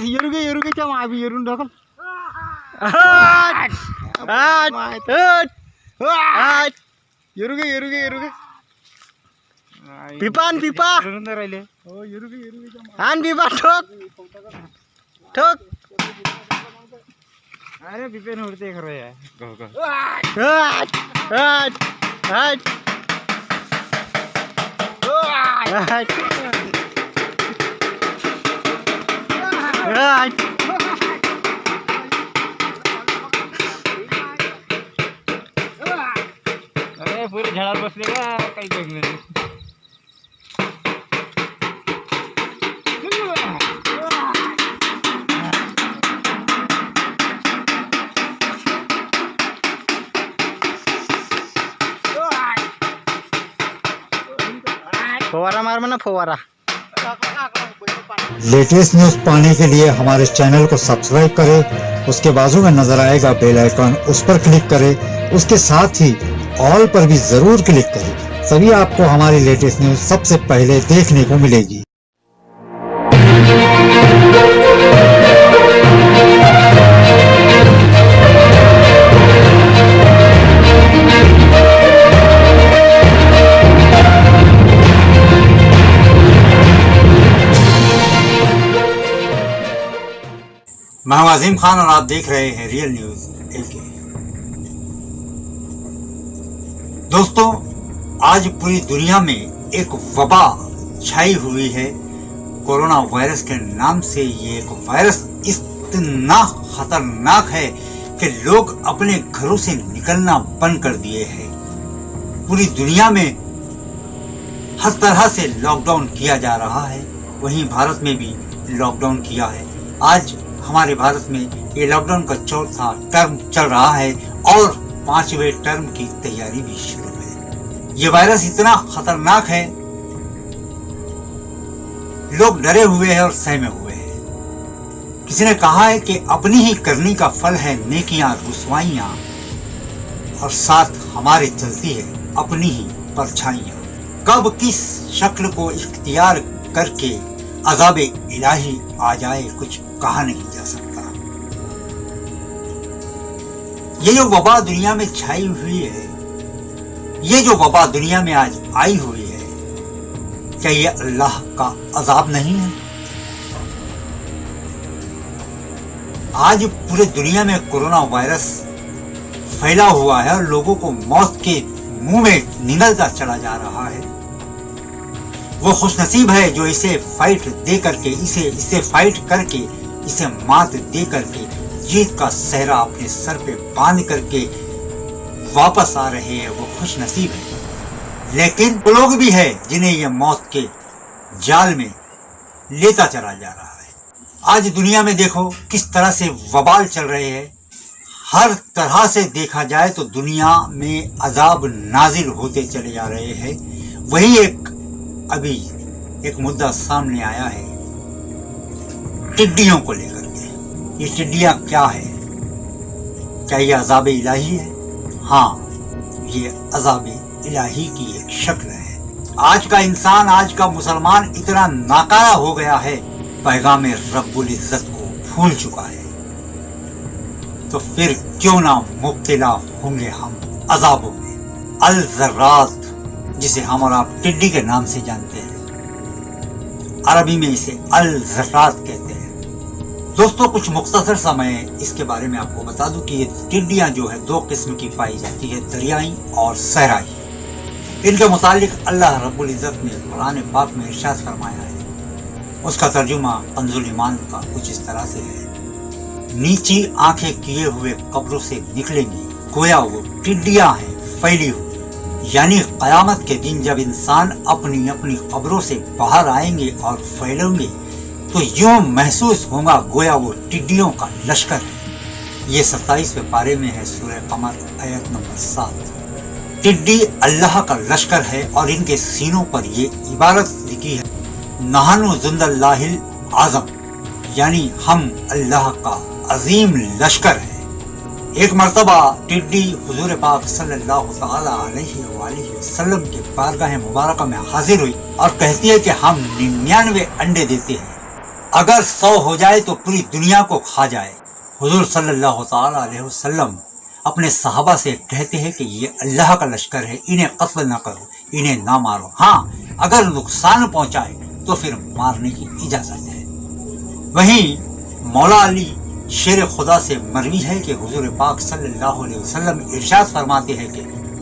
येरुगे मावी येरून ढकल येरुगे पिपान पिपा राहिले हो येरुगे आन पिपा ठोक अरे पिपेन उडते खरं आहे अरे पूरे झाडात बसले का काही बघलं नाही फवारा मार मना फवारा। लेटेस्ट न्यूज पाने के लिए हमारे चैनल को सब्सक्राइब करें, उसके बाजू में नजर आएगा बेल आइकन, उस पर क्लिक करें, उसके साथ ही ऑल पर भी जरूर क्लिक करें, तभी आपको हमारी लेटेस्ट न्यूज सबसे पहले देखने को मिलेगी। मैं हूं अजीम खान और आप देख रहे हैं रियल न्यूज एलके। दोस्तों, आज पूरी दुनिया में एक वबा छाई हुई है। कोरोना वायरस के नाम से ये एक वायरस इतना खतरनाक है कि लोग अपने घरों से निकलना बंद कर दिए हैं। पूरी दुनिया में हर तरह से लॉकडाउन किया जा रहा है, वहीं भारत में भी लॉकडाउन किया है। आज हमारे भारत में ये लॉकडाउन का चौथा टर्म चल रहा है और 5वें टर्म की तैयारी भी शुरू है। ये वायरस इतना खतरनाक है, लोग डरे हुए हैं और सहमे हुए हैं। किसी ने कहा है कि अपनी ही करनी का फल है नेकियां रुसवाइयां, और साथ हमारे चलती है अपनी ही परछाइयां। कब किस शक्ल को इख्तियार करके अज़ाब इलाही आ जाए कुछ कहा नहीं जा सकता। ये जो वबा दुनिया में छाई हुई है, ये जो वबा दुनिया में आज आई हुई है, क्या ये अल्लाह का अजाब नहीं है? आज पूरे दुनिया में कोरोना वायरस फैला हुआ है और लोगों को मौत के मुंह में निगलता चला जा रहा है। वो खुशनसीब है जो इसे फाइट दे करके इसे फाइट करके इसे मात दे करके जीत का सहरा अपने सर पे बांध करके वापस आ रहे हैं, वो खुश नसीब है। लेकिन वो लोग भी है जिन्हें ये मौत के जाल में लेता चला जा रहा है। आज दुनिया में देखो किस तरह से वबाल चल रहे हैं। हर तरह से देखा जाए तो दुनिया में अजाब नाजिल होते चले जा रहे हैं। वही अभी एक मुद्दा सामने आया है टिड्डियों को लेकर के। ये टिड्डियां क्या है? क्या ये अज़ाब इलाही है? हाँ, ये अज़ाब इलाही की एक शक्ल है। आज का इंसान, आज का मुसलमान इतना नाकारा हो गया है, पैगाम रब्बुल इज्जत को भूल चुका है। तो फिर क्यों ना मुब्तला होंगे हम अज़ाबों में। अल ज़र्रात, जिसे हम और आप टिड्डी के नाम से जानते हैं, अरबी में इसे अल ज़र्रात कहते हैं। दोस्तों, कुछ मुख्तसर समय इसके बारे में आपको बता दूं कि ये टिड्डियां जो है दो किस्म की पाई जाती है, दरियाई और सहराई। इनके मुतालिक अल्लाह रब्बुल इज़्ज़त ने कुरान पाक में इरशाद फरमाया है। उसका तर्जुमा कंजुल ईमान का कुछ इस तरह से है। नीची आंखें किए हुए कब्रों से निकलेंगी, गोया वो टिड्डियां हैं फैली हुई। यानी क़यामत के दिन जब इंसान अपनी अपनी कब्रों से बाहर आएंगे और फैलेंगे तो यूं महसूस होगा गोया वो टिड्डियों का लश्कर है। ये 27वें पारे में है, सूरह कमर आयत नंबर 7। टिड्डी अल्लाह का लश्कर है और इनके सीनों पर ये इबारत लिखी है, नहनु जुंदल्लाहिल आज़म, यानी हम अल्लाह का अजीम लश्कर है। एक मर्तबा टिड्डी हुजूर पाक सल्लल्लाहु ताला अलैहि वसल्लम के बारगाह मुबारक में हाजिर हुई और कहती है कि हम 99 अंडे देते हैं, अगर 100 हो जाए तो पूरी दुनिया को खा जाए। हुजूर सल्लल्लाहु ताला अलैहि वसल्लम अपने सहाबा से कहते हैं कि ये अल्लाह का लश्कर है, इन्हें कत्ल न करो, इन्हें ना मारो, हाँ अगर नुकसान पहुंचाए तो फिर मारने की इजाजत है। वहीं मौला अली शेर खुदा से मरवी है कि हुजूर पाक सल्लल्लाहु अलैहि वसल्लम इरशाद फरमाते हैं कि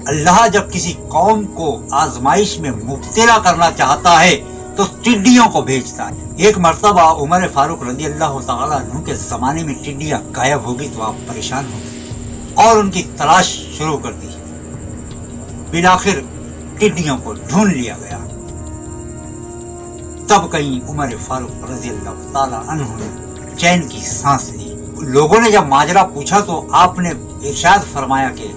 अल्लाह जब किसी कौम को आजमाइश में मुब्तला करना चाहता है तो टिड्डियों को भेजता है। एक मर्तबा उमर फारूक रज़ी अल्लाह तआला अन्हु के जमाने में टिड्डियां गायब हो गई तो आप परेशान हो गए और उनकी तलाश शुरू कर दी। बिलाखिर टिड्डियों को ढूंढ लिया गया। तब कहीं उमर फारूक रज़ी अल्लाह तआला अन्हु ने चैन की सांस ली। लोगों ने जब माजरा पूछा तो आपने इरशाद फरमाया कि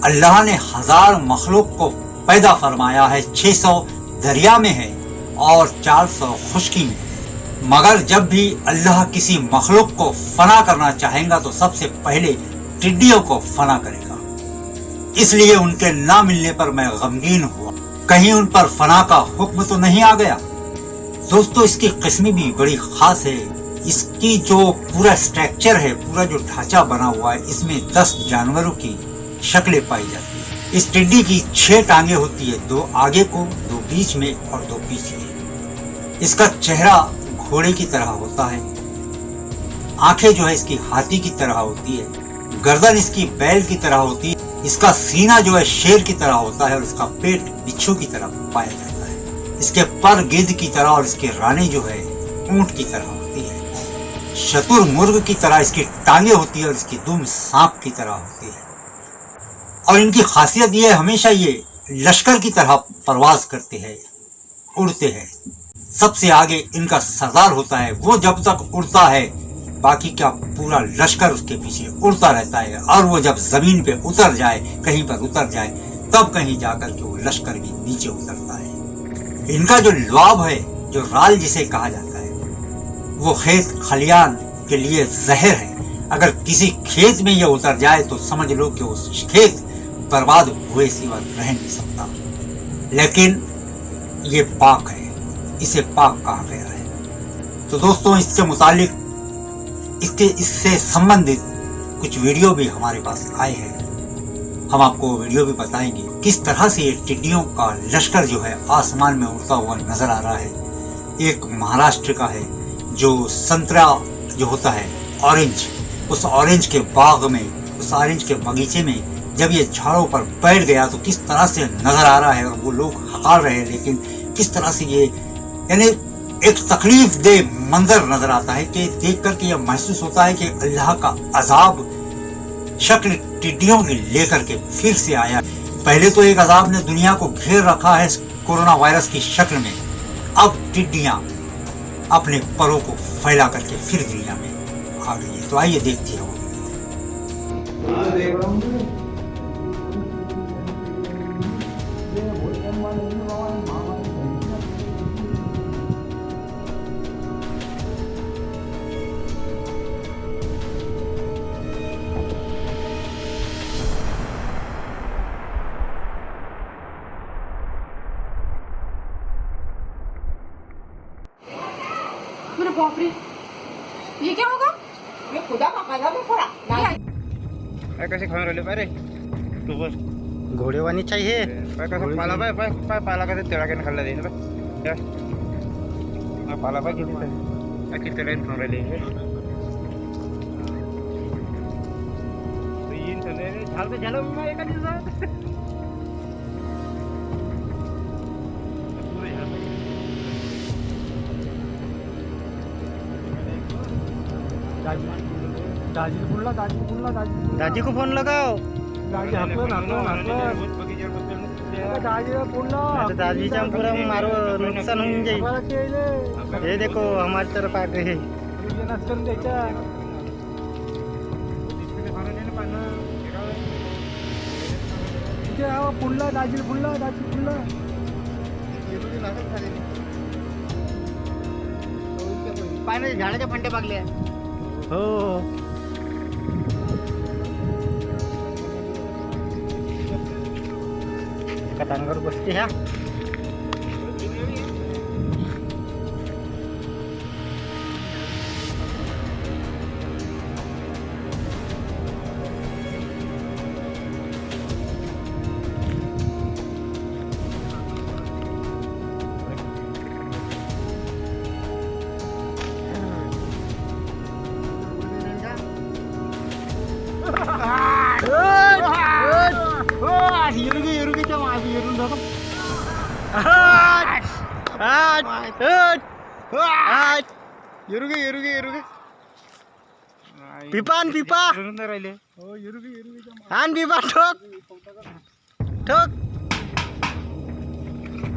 अल्लाह ने 1000 मखलूक को पैदा फरमाया है, 600 दरिया में है और 400 खुश्की में है, मगर जब भी अल्लाह किसी मखलूक को फना करना चाहेगा तो सबसे पहले टिड्डियों को फना करेगा। इसलिए उनके ना मिलने पर मैं गमगीन हुआ, कहीं उन पर फना का हुक्म तो नहीं आ गया। दोस्तों इसकी किस्में भी बड़ी खास है। इसकी जो पूरा स्ट्रक्चर है, पूरा जो ढांचा बना हुआ है, इसमें 10 जानवरों की शक्लें पाई जाती है। इस टिड्डी की 6 टांगे होती है, 2 आगे को, 2 बीच में और 2 पीछे। इसका चेहरा घोड़े की तरह होता है, आंखें जो है इसकी हाथी की तरह होती है, गर्दन इसकी बैल की तरह होती है, इसका सीना जो है शेर की तरह होता है और इसका पेट बिच्छू की तरह पाया जाता है। इसके पर गिद्ध की तरह और इसके रानी जो है ऊंट की तरह होती है। शतुर मुर्ग की तरह इसकी टांगे होती है और इसकी दुम सांप की तरह होती है। और इनकी खासियत ये हमेशा ये लश्कर की तरह परवाज करते हैं, उड़ते हैं। सबसे आगे इनका सरदार होता है, वो जब तक उड़ता है बाकी का पूरा लश्कर उसके पीछे उड़ता रहता है और वो जब जमीन पे उतर जाए, कहीं पर उतर जाए, तब कहीं जाकर के वो लश्कर भी नीचे उतरता है। इनका जो लुआब है, जो राल जिसे कहा जाता है, वो खेत खलियान के लिए जहर है। अगर किसी खेत में ये उतर जाए तो समझ लो कि उस खेत बर्बाद हुए सिवा रह नहीं सकता। लेकिन ये पाक है, इसे पाक कहा गया है। तो दोस्तों इसके मुतालिक इससे संबंधित कुछ वीडियो भी हमारे पास आए हैं। हम आपको वीडियो भी बताएंगे किस तरह से ये टिड्डियों का लश्कर जो है आसमान में उड़ता हुआ नजर आ रहा है। एक महाराष्ट्र का है जो संतरा जो होता है ऑरेंज, उस ऑरेंज के बाग में, उस ऑरेंज के बगीचे में जब ये झाड़ों पर बैठ गया तो किस तरह से नजर आ रहा है। और वो लोग हकार रहे हैं, लेकिन किस तरह से ये यानी एक तकलीफ दे मंजर नजर आता है कि देख करके यह महसूस होता है कि अल्लाह का अजाब शक्ल टिड्डियों की लेकर के फिर से आया। पहले तो एक अजाब ने दुनिया को घेर रखा है कोरोना वायरस की शक्ल में, अब टिड्डियां अपने परों को फैला करके फिर दुनिया में आ गई है। तो आइए देखते हैं। मेरे बाप रे, ये क्या होगा? ये खुदा का कदम है फरा। कैसे खाने वाले पारे तो बस घोड़ेवानी चाहिए। कैसे पाला पाय पाला कैसे तेरा के निकल दे ना मैं पाला पाय कितने लाइन खाने वाले हैं तो ये चले झाल पे झालो में एक दिन सा दादी को फोन लगाओ। दादी जाम पूरा मारो नुकसान होऊन जाईल। ये देखो हमारी तरफ आ गए। पाण्याचे झाडाचे फंटे पागले हो। पटांगवर बसते ह्या. Yurugnya masih yurung dong. Yurugnya. Pipa. राहिले Han pipa ठोक.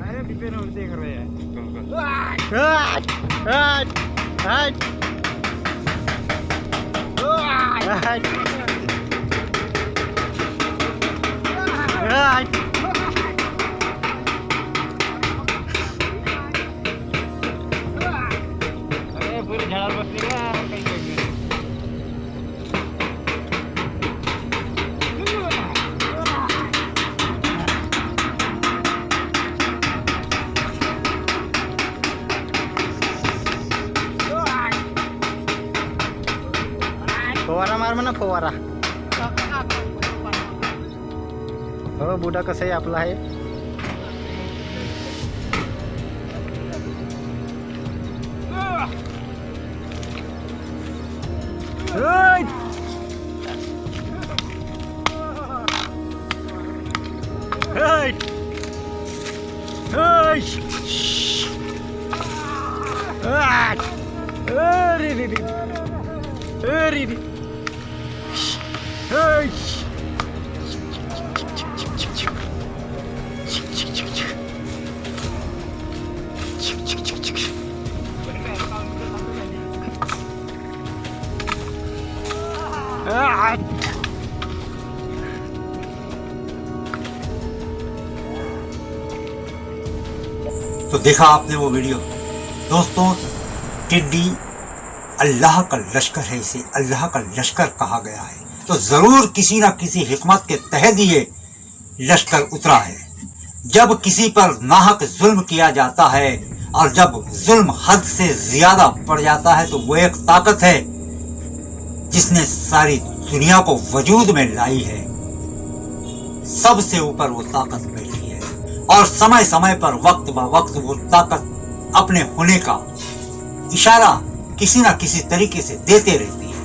अरे पिपे नव्हते खरं आहे. अरे पुरी झाडावर बसली का काही काही फवारा मार म्हणा फवारा. हो बुडा कसं आहे आपला आहे. तो देखा आपने वो वीडियो. दोस्तों, टिड्डी अल्लाह का लश्कर है, इसे अल्लाह का लश्कर कहा गया है. तो जरूर किसी ना किसी हिकमत के तहत ये लश्कर उतरा है. जब किसी पर नाहक जुल्म किया जाता है और जब जुल्म हद से ज्यादा पड़ जाता है तो वो एक ताकत है जिसने सारी दुनिया को वजूद में लाई है. सबसे ऊपर वो ताकत बैठी है और समय समय पर वक्त ब वक्त वो ताकत अपने होने का इशारा किसी न किसी तरीके से देते रहती है.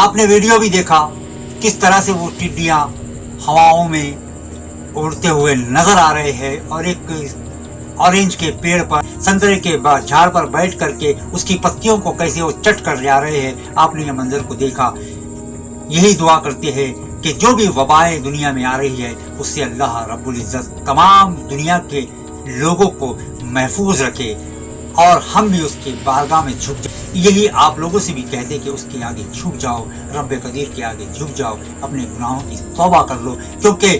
आपने वीडियो भी देखा किस तरह से वो टिड्डियां हवाओं में उड़ते हुए नजर आ रहे हैं और एक ऑरेंज के पेड़ पर, संतरे के झाड़ पर बैठ करके उसकी पत्तियों को कैसे वो चट कर जा रहे हैं. आपने ये मंजर को देखा. यही दुआ करते हैं कि जो भी वबाएं दुनिया में आ रही है उससे अल्लाह रब्बुल इज्जत तमाम दुनिया के लोगों को महफूज रखे और हम भी उसके बारगाह में झुक जाए. यही आप लोगों से भी कहते हैं कि उसके आगे झुक जाओ, रब्बे कदीर के आगे झुक जाओ, अपने गुनाहों की तौबा कर लो. क्योंकि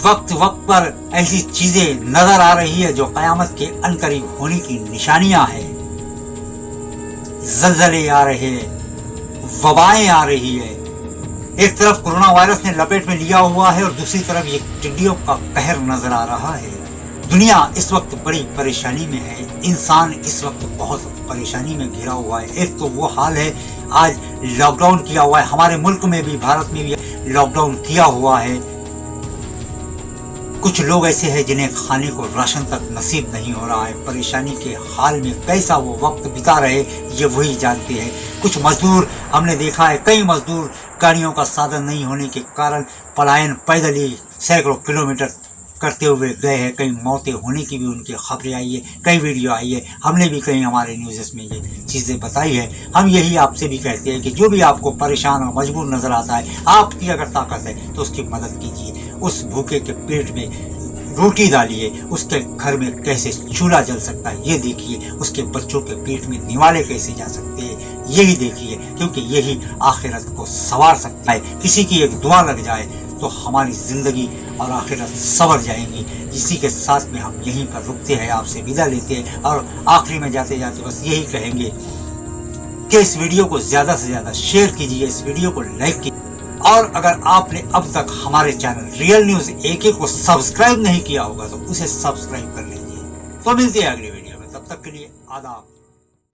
वक्त वक्त पर ऐसी चीजें नजर आ रही है जो कयामत के अनकरीब होने की निशानियां हैं. जल्जले आ रहे हैं, वबाएं आ रही है. एक तरफ कोरोना वायरस ने लपेट में लिया हुआ है और दूसरी तरफ ये टिड्डियों का कहर नजर आ रहा है. दुनिया इस वक्त बड़ी परेशानी में है. इंसान इस वक्त बहुत परेशानी में घिरा हुआ है. एक तो वो हाल है, आज लॉकडाउन किया हुआ है. हमारे मुल्क में भी, भारत में भी लॉकडाउन किया हुआ है. कुछ लोग ऐसे हैं जिन्हें खाने को राशन तक नसीब नहीं हो रहा है. परेशानी के हाल में कैसा वो वक्त बिता रहे ये वही जानते हैं. कुछ मजदूर हमने देखा है, कई मजदूर गाड़ियों का साधन नहीं होने के कारण पलायन पैदल ही सैकड़ों किलोमीटर करते हुए गए हैं. कई मौतें होने की भी उनकी खबरें आई है, कई वीडियो आई है. हमने भी कई हमारे न्यूज़ में ये चीज़ें बताई है. हम यही आपसे भी कहते हैं कि जो भी आपको परेशान और मजबूर नजर आता है, आपकी अगर ताकत है तो उसकी मदद कीजिए. उस भूखे के पेट में रोटी डालिए. उसके घर में कैसे चूल्हा जल सकता है ये देखिए. उसके बच्चों के पेट में निवाले कैसे जा सकते हैं यही देखिए. क्योंकि यही आखिरत को संवार सकता है. किसी की एक दुआ लग जाए तो हमारी जिंदगी और आखिरत संवर जाएंगी. इसी के साथ में हम यहीं पर रुकते हैं, आपसे विदा लेते हैं और आखिरी में जाते जाते बस यही कहेंगे कि इस वीडियो को ज्यादा से ज्यादा शेयर कीजिए, इस वीडियो को लाइक कीजिए اور اگر آپ نے اب تک ہمارے چینل ریئل نیوز AK کو سبسکرائب نہیں کیا ہوگا تو اسے سبسکرائب کر لیجیے. تو ملتے ہیں اگلی ویڈیو میں، تب تک کے لیے آداب.